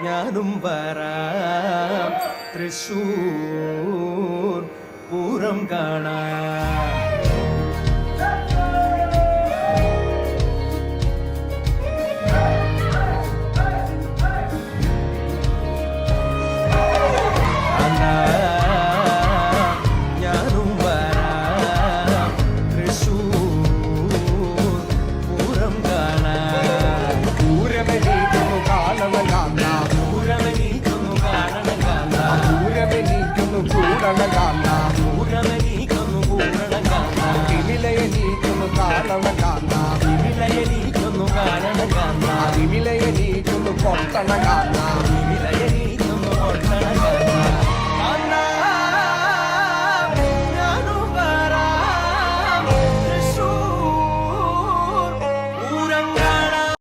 ഞാനും വരാം തൃശൂർ പൂരം കാണാം. ഞാനും വരാം തൃശൂർ പൂരം കാണാം. പൂരമെണീക്കുന്നു കാണണം കാണാം, പൂരമെണീക്കുന്നു കാണണം കാണാം, പൂരമെണീക്കുന്നു കൂടണം കാണാം, പൂരമെണീക്കുന്നു കൂടണം കാണാം, വിമിലയെണീക്കുന്നു കാണണം കാണാം, വിലയെണീക്കുന്നു കാണണം കാണാം, വിമിലയെണീക്കുന്നു കൊട്ടണം കാണാം,